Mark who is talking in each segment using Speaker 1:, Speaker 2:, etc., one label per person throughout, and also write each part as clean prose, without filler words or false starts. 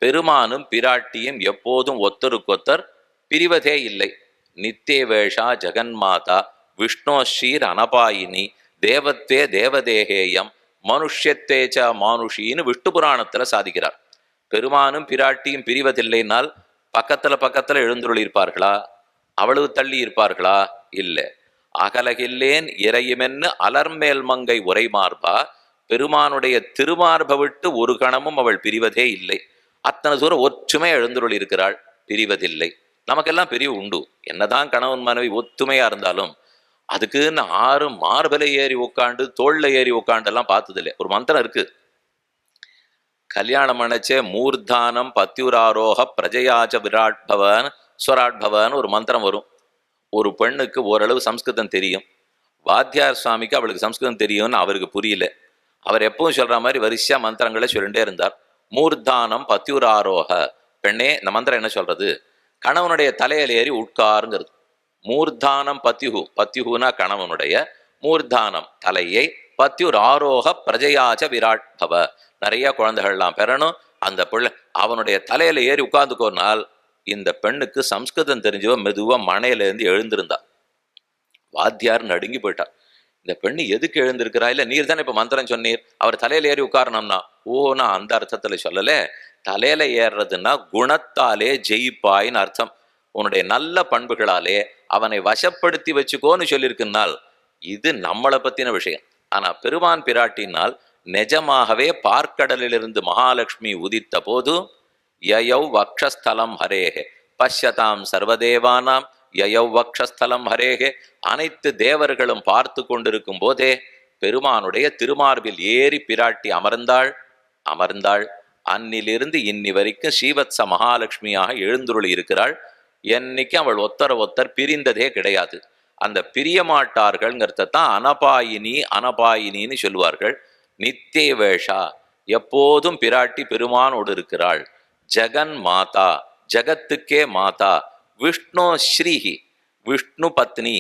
Speaker 1: பெருமானும் பிராட்டியும் எப்போதும் ஒத்தருக்கொத்தர் பிரிவதே இல்லை. நித்தியவேஷா ஜெகன்மாதா விஷ்ணோஸ்ரீர் அனபாயினி தேவத்வே தேவதேகேயம் மனுஷ்யத்தேச்ச மானுஷின்னு விஷ்ணு புராணத்துல சாதிக்கிறார். பெருமானும் பிராட்டியும் பிரிவதில்லைனால் பக்கத்துல எழுந்துருள் இருப்பார்களா? அவ்வளவு தள்ளி இருப்பார்களா? இல்லை. அகலகில்லேன் இறையுமென்னு அலர்மேல் மங்கை உரை மார்பா பெருமானுடைய திருமார்பை விட்டு ஒரு கணமும் அவள் பிரிவதே இல்லை. அத்தனை தூரம் ஒற்றுமை எழுந்துருள் இருக்கிறாள், பிரிவதில்லை. நமக்கெல்லாம் பிரிவு உண்டு. என்னதான் கணவன் மனைவி ஒத்துமையா இருந்தாலும் அதுக்குன்னு 6 மார்பலை ஏறி உட்காண்டு தோல்ல ஏறி உட்காண்டு எல்லாம் பார்த்தது இல்லை. ஒரு மந்திரம் இருக்கு, கல்யாணம் அணைச்சே மூர்தானம் பத்யுராரோக பிரஜயாச்ச விராட் பவன் ஸ்வராட் பவன் ஒரு மந்திரம் வரும். ஒரு பெண்ணுக்கு ஓரளவு சம்ஸ்கிருதம் தெரியும். வாத்தியார் சுவாமிக்கு அவளுக்கு சம்ஸ்கிருதம் தெரியும்னு அவருக்கு புரியல. அவர் எப்பவும் சொல்ற மாதிரி வரிசையா மந்திரங்களை சொல்லிட்டே இருந்தார். மூர்தானம் பத்யுராரோக. பெண்ணே, இந்த மந்திரம் என்ன சொல்றது? கணவனுடைய தலையில ஏறி உட்காருங்கிறது. மூர்தானம் பத்யுஹு, பத்யுஹுனா கணவனுடைய, மூர்தானம் தலையை, பத்யுர் ஆரோக பிரஜயாச்ச விராட் பவ நிறைய குழந்தைகள்லாம் பெறணும். அந்த பிள்ளை அவனுடைய தலையில ஏறி உட்கார்ந்துக்கோனால் இந்த பெண்ணுக்கு சம்ஸ்கிருதம் தெரிஞ்சவ மெதுவா மனையிலேருந்து எழுந்திருந்தா. வாத்தியார் நடுங்கி போயிட்டார். இந்த பெண்ணு எதுக்கு எழுந்திருக்கிறா? இல்ல நீர் தானே இப்ப மந்திரம் சொன்னீர் அவர் தலையில ஏறி உட்காரணும்னா. ஓ, நான் அந்த அர்த்தத்துல சொல்லல. தலையில ஏறுறதுன்னா குணத்தாலே ஜெயிப்பாயின்னு அர்த்தம். உன்னுடைய நல்ல பண்புகளாலே அவனை வசப்படுத்தி வச்சுக்கோன்னு சொல்லியிருக்குனால் இது நம்மளை பத்தின விஷயம். ஆனா பெருமான் பிராட்டினால் நிஜமாகவே பார்க்கடலிலிருந்து மகாலட்சுமி உதித்த போது யயௌ வக்ஷஸ்தலம் ஹரேஹே பஷ்யதாம் சர்வதேவானாம் யயௌ வக்ஷஸ்தலம் ஹரேஹே அனைத்து தேவர்களும் பார்த்து கொண்டிருக்கும் போதே பெருமானுடைய திருமார்பில் ஏறி பிராட்டி அமர்ந்தாள். அன்னிலிருந்து இன்னி வரைக்கும் ஸ்ரீவத்ச மகாலட்சுமியாக எழுந்துருளி இருக்கிறாள். என்னைக்கு அவள் ஒத்தர் பிரிந்ததே கிடையாது. அந்த பிரிய மாட்டார்கள்ங்கிறதான் அனபாயினின்னு சொல்லுவார்கள். நித்திய வேஷா, எப்போதும் பிராட்டி பெருமானோடு இருக்கிறாள். ஜெகன் மாதா, ஜகத்துக்கே மாதா. விஷ்ணு ஸ்ரீஹி, விஷ்ணு பத்னி,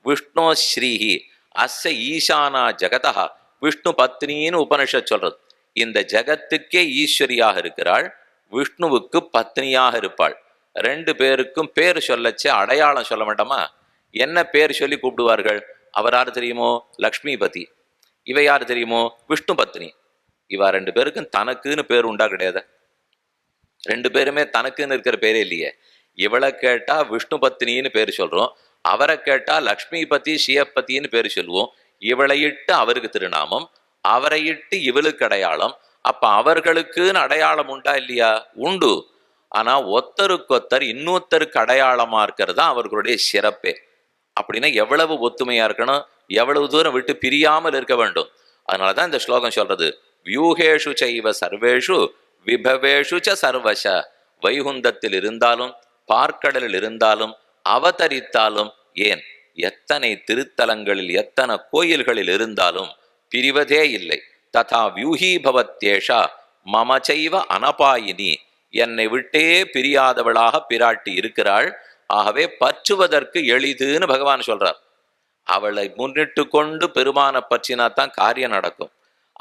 Speaker 1: விஷ்ணு ஸ்ரீஹி அஸ்ஸ ஈசானா ஜகதா விஷ்ணு பத்னின்னு உபனிஷத் சொல்றது. இந்த ஜகத்துக்கே ஈஸ்வரியாக இருக்கிறாள், விஷ்ணுவுக்கு பத்னியாக இருப்பாள். 2 பேருக்கும் பேர் சொல்லச்சே அடையாளம் சொல்ல மாட்டோமா? என்ன பேர் சொல்லி கூப்பிடுவார்கள்? அவர் யார் தெரியுமோ? லக்ஷ்மிபதி. இவ யார் தெரியுமோ? விஷ்ணு பத்னி. இவ 2 பேருக்கும் தனக்குன்னு பேர் உண்டா? கிடையாது. 2 பேருமே தனக்குன்னு இருக்கிற பேரே இல்லையே. இவளை கேட்டா விஷ்ணு பத்னின்னு பேர் சொல்றோம், அவரை கேட்டா லக்ஷ்மிபதி சிவபதின்னு பேர் சொல்லுவோம். இவளை இட்டு அவருக்கு திருநாமம், அவரை இட்டு இவளுக்கு அடையாளம். அப்ப அவர்களுக்குன்னு அடையாளம் உண்டா இல்லையா? உண்டு. ஆனா ஒத்தருக்கொத்தர் இன்னொருத்தருக்கு அடையாளமா இருக்கிறது தான் அவர்களுடைய சிறப்பே. அப்படின்னா எவ்வளவு ஒத்துமையா இருக்கணும், எவ்வளவு தூரம் விட்டு பிரியாமல் இருக்க வேண்டும். அதனாலதான் இந்த ஸ்லோகம் சொல்றது, வியூகேஷு சைவ சர்வேஷு விபவேஷு ச சர்வச. வைகுந்தத்தில் இருந்தாலும் பார்க்கடலில் இருந்தாலும் அவதரித்தாலும், ஏன் எத்தனை திருத்தலங்களில் எத்தனை கோயில்களில் இருந்தாலும் பிரிவதே இல்லை. ததா வியூஹீபவத்யேஷா மமச்சைவ அனபாயினி, என்னை விட்டே பிரியாதவளாக பிராட்டி இருக்கிறாள். ஆகவே பற்றுவதற்கு எளிதுன்னு பகவான் சொல்றார். அவளை முன்னிட்டு கொண்டு பெருமான பற்றினா தான் காரியம் நடக்கும்.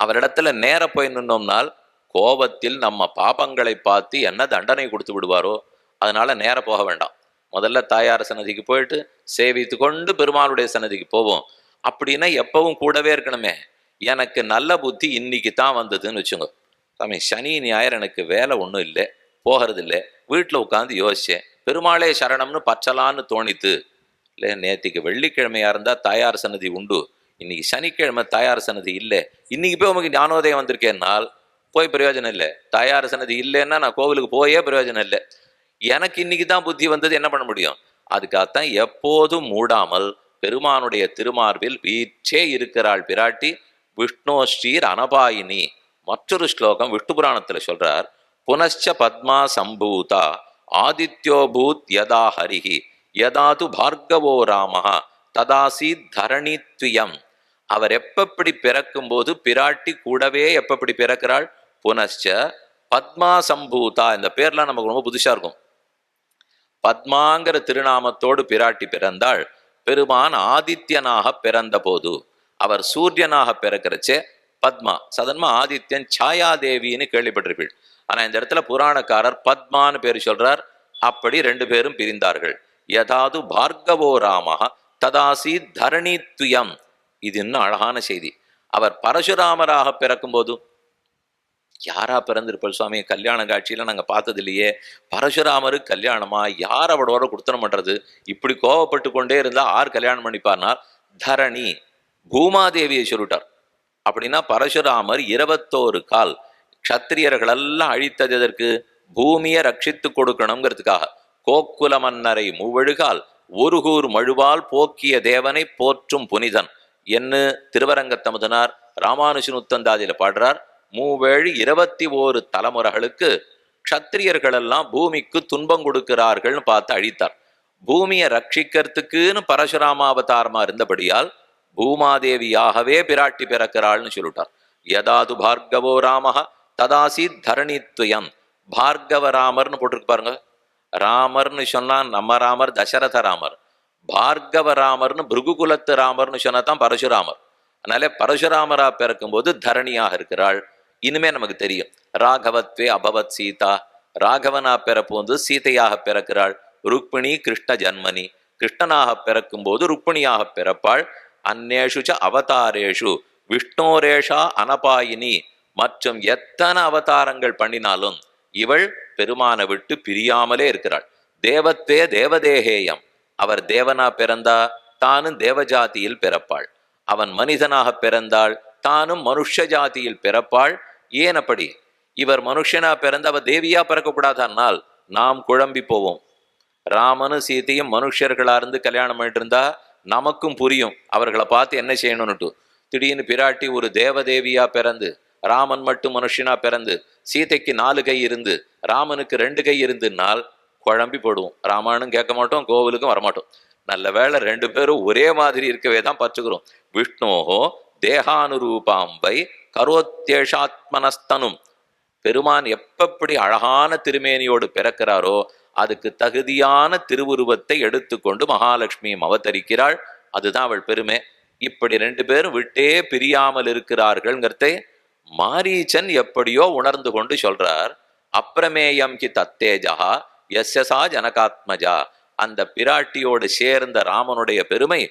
Speaker 1: அவரிடத்துல நேர போய் நின்னோம்னால் கோபத்தில் நம்ம பாபங்களை பார்த்து என்ன தண்டனை கொடுத்து விடுவாரோ. அதனால நேர போக வேண்டாம். முதல்ல தாயார் சன்னதிக்கு போயிட்டு சேவித்து கொண்டு பெருமாளுடைய சன்னதிக்கு போவோம். அப்படின்னா எப்பவும் கூடவே இருக்கணுமே. எனக்கு நல்ல புத்தி இன்னைக்கு தான் வந்ததுன்னு வச்சுங்க. சாமி, சனி ஞாயிறு எனக்கு வேலை ஒன்றும் இல்லை, போகிறது இல்லை, வீட்டில் உட்காந்து யோசிச்சேன், பெருமாளே சரணம்னு பச்சலான்னு தோணித்து. இல்லை, நேற்றுக்கு வெள்ளிக்கிழமையா இருந்தால் தாயார் சன்னதி உண்டு, இன்னைக்கு சனிக்கிழமை தாயார் சன்னதி இல்லை, இன்னைக்கு போய் உங்களுக்கு ஞானோதயம் வந்திருக்கேன்னால் போய் பிரயோஜனம் இல்லை. தாயார் சன்னதி இல்லைன்னா நான் கோவிலுக்கு போயே பிரயோஜனம் இல்லை. எனக்கு இன்னைக்கு தான் புத்தி வந்தது, என்ன பண்ண முடியும்? அதுக்காகத்தான் எப்போதும் மூடாமல் பெருமானுடைய திருமார்பில் வீச்சே இருக்கிறாள் பிராட்டி. விஷ்ணு ஸ்ரீர் அனபாயினி. மற்றொரு ஸ்லோகம் விஷ்ணு புராணத்துல சொல்றார், புனச்ச பத்மா சம்பூதா ஆதித்யோபூத் யதா ஹரிஹி யதாது பார்கவோ ராமஹா ததாசீத் தரணித்வியம். அவர் எப்பப்படி பிறக்கும் போது பிராட்டி கூடவே எப்பப்படி பிறக்கிறாள்? புனச்ச பத்மா சம்பூதா. இந்த பேர்லாம் நமக்கு ரொம்ப புதுசா இருக்கும். பத்மாங்கிற திருநாமத்தோடு பிராட்டி பிறந்தாள். பெருமான் ஆதித்யனாக பிறந்த போது, அவர் சூரியனாக பிறக்கிறச்சே பத்மா. சாதாரணமா ஆதித்யன் சாயாதேவின்னு கேள்விப்பட்டிருப்பீள். ஆனா இந்த இடத்துல புராணக்காரர் பத்மான்னு பேர் சொல்றார். அப்படி ரெண்டு பேரும் பிரிந்தார்கள். யதாது பார்கவோ ராமஹ ததாசி தரணித்வயம். இது இன்னும் அழகான செய்தி. அவர் பரசுராமராக பிறக்கும் போது யாரா பிறந்திருப்பாள் சுவாமி? கல்யாண காட்சியில நாங்க பார்த்தது இல்லையே. பரசுராமருக்கு கல்யாணமா? யார் அவளோட குடுத்தனம் பண்றது? இப்படி கோவப்பட்டு கொண்டே இருந்தா ஆர் கல்யாணம் பண்ணிப்பார்னா தரணி பூமாதேவியை சொல்லிட்டார். அப்படின்னா பரசுராமர் 21 கால் க்ஷத்திரியர்கள் எல்லாம் அழித்தது எதற்கு? பூமியை ரட்சித்து கொடுக்கணுங்கிறதுக்காக. கோக்குல மன்னரை மூவழுகால் ஒருகூர் மழுவால் போக்கிய தேவனை போற்றும் புனிதன் என்று திருவரங்கத்தமுதனார் ராமானுஜன் உத்தந்தாதியில பாடுறார். மூவேழு 21 தலைமுறைகளுக்கு க்ஷத்திரியர்கள் எல்லாம் பூமிக்கு துன்பம் கொடுக்கிறார்கள்னு பார்த்து அழித்தார். பூமியை ரட்சிக்கிறதுக்குன்னு பரசுராம அவதாரமா இருந்தபடியால் பூமாதேவியாகவே பிராட்டி பிறக்கிறாள்னு சொல்லிட்டார். யதாது பார்கவோ ராமஹ ததாசி தரணித்வயம். பார்கவ ராமர்னு போட்டிருக்கு பாருங்க. ராமர்னு சொன்னா நம்ம ராமர் தசரத ராமர். பார்கவ ராமர்னு பிருகுகுலத்து ராமர்னு சொன்னா தான் பரசுராமர். அதனால பரசுராமரா பிறக்கும் போது தரணியாக இருக்கிறாள். இனிமே நமக்கு தெரியும் ராகவத்வே அபவத் சீதா. ராகவனா பிறப்போது சீதையாக பிறக்கிறாள். ருக்மிணி கிருஷ்ண ஜன்மனி. கிருஷ்ணனாக பிறக்கும் போது ருக்மிணியாக பிறப்பாள். அந்நேஷு ச அவதாரேஷு விஷ்ணோரேஷா அனபாயினி. மற்றும் எத்தனை அவதாரங்கள் பண்ணினாலும் இவள் பெருமானை விட்டு பிரியாமலே இருக்கிறாள். தேவத்வே தேவதேகேயம். அவர் தேவனா பிறந்தா தானும் தேவஜாதியில் பிறப்பாள். அவன் மனிதனாக பிறந்தாள், தானும் மனுஷ ஜாதியில் பிறப்பாள். ஏன் அப்படி? இவர் மனுஷனா பிறந்த அவ தேவியா பிறக்கக்கூடாதனால் நாம் குழம்பி போவோம். ராமனும் சீதையும் மனுஷர்களா இருந்து கல்யாணம் பண்ணிட்டு இருந்தா நமக்கும் புரியும் அவர்களை பார்த்து என்ன செய்யணும்னுட்டு. திடீர்னு பிராட்டி ஒரு தேவதேவியா பிறந்து, ராமன் மட்டும் மனுஷனா பிறந்து, சீதைக்கு 4 கை இருந்து ராமனுக்கு 2 கை இருந்துனால் குழம்பி போடுவோம். ராமானும் கேட்க மாட்டோம், கோவிலுக்கும் வரமாட்டோம். நல்ல வேளை 2 பேரும் ஒரே மாதிரி இருக்கவே தான் பற்றுக்கிறோம். விஷ்ணோஹோ தேகானுரூபாம்பை கரோத்தேஷாத்மனஸ்தனும். பெருமான் எப்படி அழகான திருமேனியோடு பிறக்கிறாரோ அதுக்கு தகுதியான திருவுருவத்தை எடுத்துக்கொண்டு மகாலட்சுமியும் அவதரிக்கிறாள். அதுதான் அவள் பெருமை. இப்படி 2 பேரும் விட்டே பிரியாமல் இருக்கிறார்கள்ங்கிறதை மாரீச்சன் எப்படியோ உணர்ந்து கொண்டு சொல்றார். அப்பிரமேயம் கி தத்தேஜா யஸ்யசா ஜனகாத்மஜா. அந்த பிராட்டியோடு சேர்ந்த ராமனுடைய பெருமை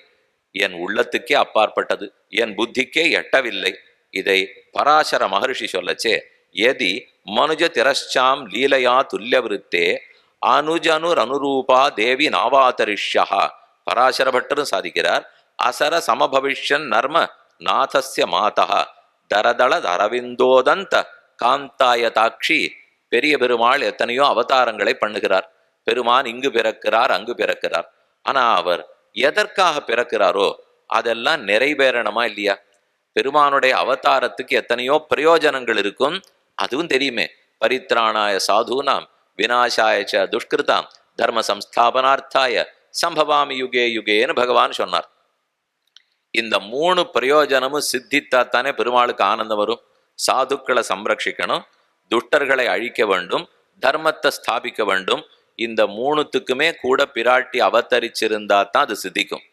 Speaker 1: என் உள்ளத்துக்கே அப்பாற்பட்டது, என் புத்திக்கே எட்டவில்லை. இதை பராசர மகர்ஷி சொல்லச்சே, எதி மனுஜ திரஷ்சாம் லீலையா துல்யவிருத்தே அனுஜனுர் அனுரூபா தேவி நாவாதரிஷ்யா. பராசர பட்டரும் சாதிக்கிறார். அசர சமபவிஷ்யன் நர்ம நாதஸ்ய மாதா தரதள அரவிந்தோதந்த காந்தாயதாட்சி. பெரிய பெருமாள் எத்தனையோ அவதாரங்களை பண்ணுகிறார். பெருமான் இங்கு பிறக்கிறார், அங்கு பிறக்கிறார். ஆனா அவர் எதற்காக பிறக்கிறாரோ அதெல்லாம் நிறைவேறணுமா இல்லையா? பெருமானுடைய அவதாரத்துக்கு எத்தனையோ பிரயோஜனங்கள் இருக்கும், அதுவும் தெரியுமே. பரித்ராணாய சாதுனாம் விநாசாய ச துஷ்கிருதாம் தர்ம சம்ஸ்தாபனார்த்தாய சம்பவாமி யுகே யுகேன்னு பகவான் சொன்னார். இந்த 3 பிரயோஜனமும் சித்தித்தாத்தானே பெருமாளுக்கு ஆனந்தம் வரும். சாதுக்களை சம்ரட்சிக்கணும், துஷ்டர்களை அழிக்க வேண்டும், தர்மத்தை ஸ்தாபிக்க வேண்டும். இந்த 3த்துக்குமே கூட பிராட்டி அவதரிச்சிருந்தா தான் அது சித்திக்கும்.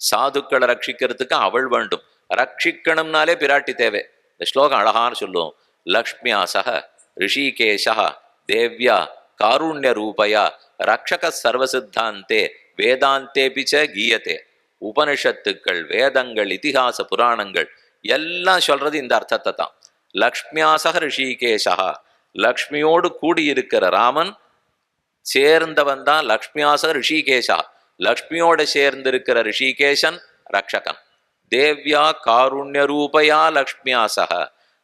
Speaker 1: சாதுக்களை ரட்சிக்கிறதுக்கு அவள் வேண்டும். ரட்சிக்கணும்னாலே பிராட்டி தேவை. இந்த ஸ்லோகம் அழகான்னு சொல்லுவோம். லக்ஷ்மியா சக ரிஷிகேஷா தேவ்யா காருண்ய ரூபயா ரக்ஷக சர்வசித்தாந்தே வேதாந்தே பிச்ச கீயத்தே. உபனிஷத்துக்கள், வேதங்கள், இதிகாச புராணங்கள் எல்லாம் சொல்றது இந்த அர்த்தத்தை தான். லக்ஷ்மியாசக ரிஷிகேஷா. லக்ஷ்மியோடு கூடியிருக்கிற ராமன் சேர்ந்தவன் தான் லக்ஷ்மியாசக ரிஷிகேஷா. லக்ஷ்மியோட சேர்ந்திருக்கிற ரிஷிகேஷன் ரக்ஷகன். தேவ்யா காருண்ய ரூபயா லக்ஷ்மியாசக.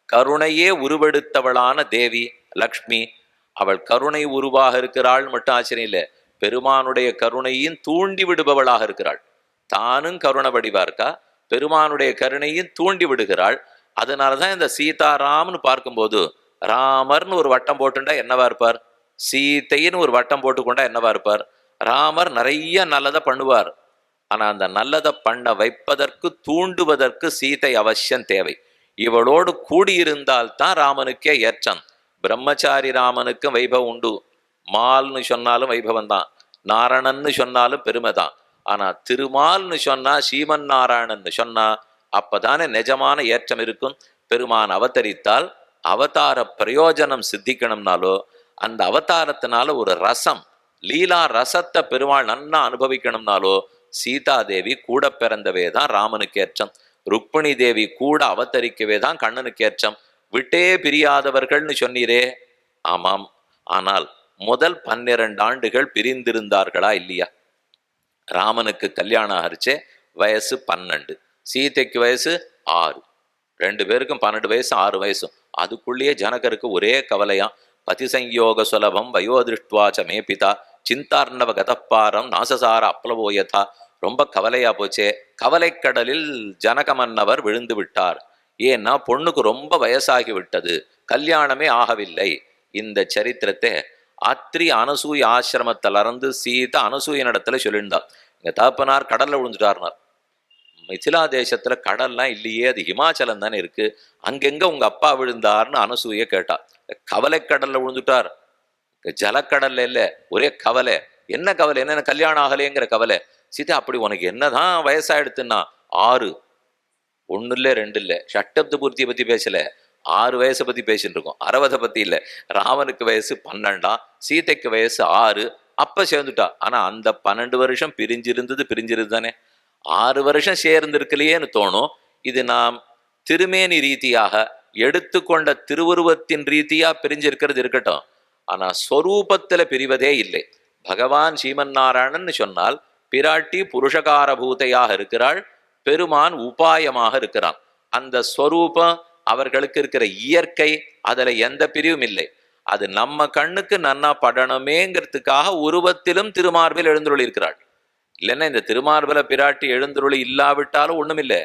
Speaker 1: கருணையே உருவெடுத்தவளான தேவி லக்ஷ்மி. அவள் கருணை உருவாக இருக்கிறாள் மட்டும் ஆச்சரியம் இல்லை, பெருமானுடைய கருணையும் தூண்டி விடுபவளாக இருக்கிறாள். தானும் கருணை வடிவா இருக்கா, பெருமானுடைய கருணையும் தூண்டி விடுகிறாள். அதனாலதான் இந்த சீதாராம்னு பார்க்கும்போது ராமர்னு ஒரு வட்டம் போட்டுண்டா என்னவா இருப்பார், சீத்தைன்னு ஒரு வட்டம் போட்டுக்கொண்டா என்னவா இருப்பார். ராமர் நிறைய நல்லதை பண்ணுவார். ஆனா அந்த நல்லதை பண்ண வைப்பதற்கு தூண்டுவதற்கு சீதை அவசியம் தேவை. இவளோடு கூடியிருந்தால்தான் ராமனுக்கே ஏற்றம். பிரம்மச்சாரி ராமனுக்கு வைபவம் உண்டு. மால்னு சொன்னாலும் வைபவம் தான், நாரணன்னு சொன்னாலும் பெருமை தான். ஆனா திருமால்னு சொன்னா, சீமன் நாராயணன்னு சொன்னா அப்பதானே நிஜமான ஏற்றம் இருக்கும். பெருமான் அவதரித்தால் அவதார பிரயோஜனம் சித்திக்கணும்னாலோ அந்த அவதாரத்தினால ஒரு ரசம் லீலா ரசத்தை பெருமாள் நன்னா அனுபவிக்கணும்னாலோ சீதாதேவி கூட பிறந்தவே தான் ராமனுக்கு ஏற்றம், ருக்மிணி தேவி கூட அவதரிக்கவே தான் கண்ணனுக்கு ஏற்றம். விட்டே பிரியாதவர்கள்னு சொன்னீரே, ஆமாம். ஆனால் முதல் 12 ஆண்டுகள் பிரிந்திருந்தார்களா இல்லையா? ராமனுக்கு கல்யாணம் ஆகிருச்சே, வயசு 12, சீதைக்கு வயசு 6, 2 பேருக்கும் 12 வயசு 6 வயசும். அதுக்குள்ளேயே ஜனகருக்கு ஒரே கவலையாம். பதிசயோக சுலபம் வயோதிருஷ்டுவாச்ச மே பிதா சிந்தார்ணவ கதப்பாரம் நாசசார அப்ளவோயதா. ரொம்ப கவலையா போச்சே. கவலைக்கடலில் ஜனக மன்னவர் விழுந்து விட்டார். ஏன்னா பொண்ணுக்கு ரொம்ப வயசாகி விட்டது, கல்யாணமே ஆகவில்லை. இந்த சரித்திரத்தை அத்ரி அனசூய ஆசிரமத்திலிருந்து சீதா அனசூயனிடத்துல சொல்லியிருந்தார். எங்க தகப்பனார் கடல்ல விழுந்துட்டார்னார். மிथिला தேசத்துல கடல்லாம் இல்லையே, அது ஹிமாச்சலம் தானே இருக்கு, அங்கெங்க உங்க அப்பா விழுந்தார்னு அனசூய கேட்டா. கவலைக்கடல்ல விழுந்துட்டார், ஜலக்கடல்ல இல்ல, ஒரே கவலை. என்ன கவலை? என்ன கல்யாணம் ஆகலைங்கிற கவலை. சீதா, அப்படி உனக்கு என்னதான் வயசாயிடுத்துன்னா? 6, 1 இல்ல 2 இல்ல, ஷட்டப்த பூர்த்தியை பத்தி பேசல, 6 வயசை பத்தி பேசிட்டு இருக்கோம், 60 பத்தி இல்ல. ராமனுக்கு வயசு 12, சீதைக்கு வயசு 6. அப்ப சேர்ந்துட்டா. ஆனா அந்த 12 வருஷம் பிரிஞ்சிருந்தது தானே. 6 வருஷம் சேர்ந்திருக்கலையேன்னு தோணும். இது நாம் திருமேனி ரீதியாக எடுத்துக்கொண்ட திருவுருவத்தின் ரீதியா பிரிஞ்சிருக்கிறது இருக்கட்டும். ஆனா ஸ்வரூபத்துல பிரிவதே இல்லை. பகவான் ஸ்ரீமன் நாராயணன் சொன்னால் பிராட்டி புருஷகார பூதையாக இருக்கிறாள், பெருமான் உபாயமாக இருக்கிறான். அந்த ஸ்வரூபம் அவர்களுக்கு இருக்கிற இயற்கை, அதுல எந்த பிரிவும் இல்லை. அது நம்ம கண்ணுக்கு நன்னா படணுமேங்கிறதுக்காக உருவத்திலும் திருமார்பில் எழுந்துருளி இருக்கிறாள். இல்லைன்னா இந்த திருமார்பல பிராட்டி எழுந்துருளி இல்லாவிட்டாலும் ஒண்ணுமில்லை.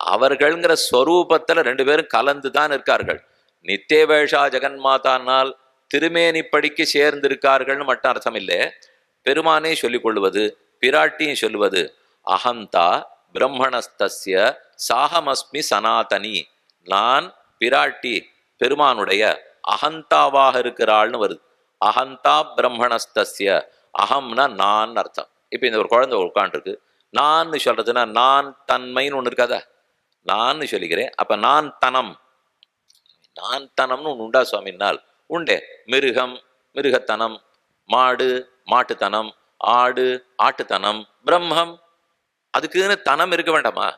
Speaker 1: அவர்கள்ங்கிற ஸ்வரூபத்துல 2 பேரும் கலந்துதான் இருக்கார்கள். நித்தேவேஷா ஜெகன்மாதானால் திருமேனி படிக்கு சேர்ந்திருக்கார்கள்னு மட்டும் அர்த்தம் இல்லை. பெருமானே சொல்லிக் கொள்வது, பிராட்டியும் சொல்லுவது, அகந்தா பிரம்மணஸ்தஸ்ய சாகமஸ்மி சனாதனி. நான் பிராட்டி பெருமானுடைய அகந்தாவாக இருக்கிறாள்னு வருது. அகந்தா பிரம்மணஸ்தஸ்ய, அகம்னா நான் அர்த்தம். இப்ப இந்த ஒரு குழந்தை உட்காந்துருக்கு, நான் சொல்றதுன்னா நான் தன்மைன்னு ஒண்ணு இருக்காதா? நான் சொல்லிக்கிறேன். அப்ப நான் தனம்னு ஒண்ணு உண்டா சுவாமினால்? உண்டே. மிருகம் மிருகத்தனம், மாடு மாட்டுத்தனம், ஆடு ஆட்டுத்தனம், பிரம்மம் அதுக்குன்னு தனம் இருக்க வேண்டாமா?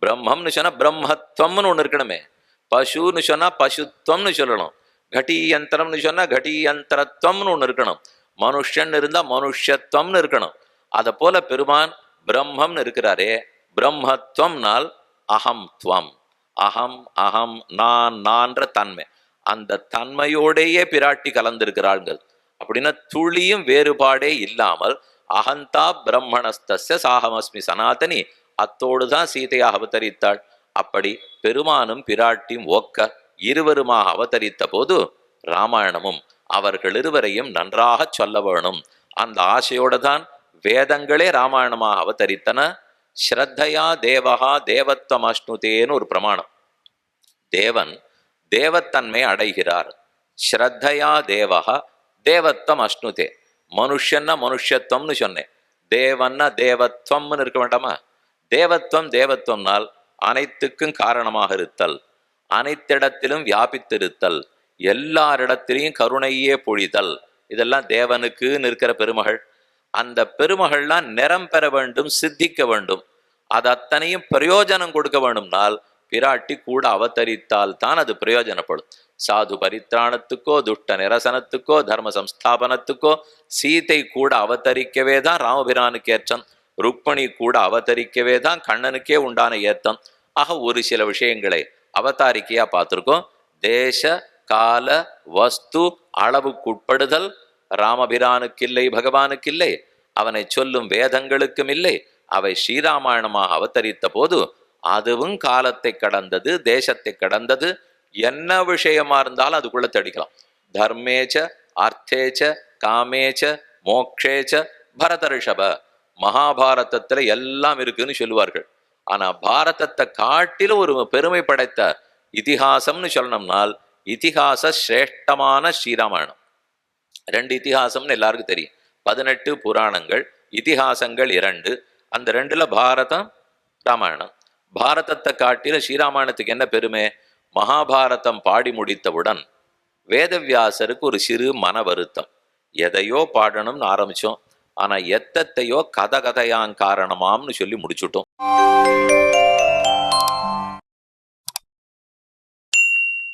Speaker 1: பிரம்மம்னு சொன்னா பிரம்மத்வம்னு ஒண்ணு இருக்கணுமே. பசுன்னு சொன்னா பசுத்வம்னு சொல்லணும். கடீயந்திரம்னு சொன்னா கடீயந்திரத்வம்னு ஒண்ணு இருக்கணும். மனுஷன் இருந்தா மனுஷத்வம்னு இருக்கணும். அதை போல பெருமான் பிரம்மம்னு இருக்கிறாரே, பிரம்மத்வம்னால் அகம் துவம், அகம் அகம் நான்ற தன்மை, அந்த தன்மையோடையே பிராட்டி கலந்திருக்கிறாள்கள். அப்படின்னா துளியும் வேறுபாடே இல்லாமல் அகந்தா பிரம்மணஸ்தஸ்ய சாகமஸ்மி சனாதனி, அத்தோடுதான் சீதையாக அவதரித்தாள். அப்படி பெருமானும் பிராட்டியும் ஒக்க இருவருமாக அவதரித்த போது ராமாயணமும் அவர்கள் இருவரையும் நன்றாக சொல்ல வேணும். அந்த ஆசையோடு தான் வேதங்களே ராமாயணமாக அவதரித்தன. ஸ்ரத்தையா தேவகா தேவத்வம் அஷ்ணுதேன்னு ஒரு பிரமாணம். தேவன் தேவத்தன்மை அடைகிறார். ஸ்ரத்தையா தேவகா தேவத்வம் அஷ்ணுதே. மனுஷன்னா மனுஷத்துவம்னு சொன்னேன், தேவன்னா தேவத்வம்னு இருக்க வேண்டாமா? தேவத்வம்னால் அனைத்துக்கும் காரணமாக இருத்தல், அனைத்திடத்திலும் வியாபித்திருத்தல், எல்லாரிடத்திலையும் கருணையே பொழிதல், இதெல்லாம் தேவனுக்குன்னு இருக்கிற பெருமகள். அந்த பெருமகள்லாம் நிறம் பெற வேண்டும், சித்திக்க வேண்டும். அது அத்தனையும் பிரயோஜனம் கொடுக்க வேண்டும்னால் பிராட்டி கூட அவதரித்தால் தான் அது பிரயோஜனப்படும். சாது பரித்ராணத்துக்கோ துஷ்ட நிரசனத்துக்கோ தர்ம சம்ஸ்தாபனத்துக்கோ சீதை கூட அவதரிக்கவே தான் ராமபிரானுக்கு ஏற்றம், ருக்மணி கூட அவதரிக்கவே தான் கண்ணனுக்கே உண்டான ஏத்தம். ஆக ஒரு சில விஷயங்களை அவதாரிக்கையா பார்த்திருக்கோம். தேச கால வஸ்து அளவுக்குட்படுதல் ராமபிரானுக்கு இல்லை, பகவானுக்கு இல்லை, அவனை சொல்லும் வேதங்களுக்கும் இல்லை. அவை ஸ்ரீராமாயணமாக அவதரித்த போது அதுவும் காலத்தை கடந்தது, தேசத்தை கடந்தது. என்ன விஷயமா இருந்தாலும் அதுக்குள்ள தடிக்கலாம். தர்மேச்ச அர்த்தேச்ச காமேச்ச மோக்ஷேச்ச பரத ரிஷப. மகாபாரதத்துல எல்லாம் இருக்குன்னு சொல்லுவார்கள். ஆனா பாரதத்தை காட்டிலும் ஒரு பெருமை படைத்த இதிகாசம்னு சொல்லணும்னால் இதிகாச சிரேஷ்டமான ஸ்ரீராமாயணம். 2 இதிகாசம்னு எல்லாருக்கும் தெரியும். 18 புராணங்கள், இதிகாசங்கள் 2. அந்த 2ல பாரதம் ராமாயணம். பாரதத்தை காட்டில ஸ்ரீராமாயணத்துக்கு என்ன பெருமை? மகாபாரதம் பாடி முடித்தவுடன் வேதவியாசருக்கு ஒரு சிறு மன வருத்தம். எதையோ பாடணும்னு ஆரம்பிச்சோம், ஆனா எத்தத்தையோ கதையாங் காரணமாம்னு சொல்லி முடிச்சுட்டோம்.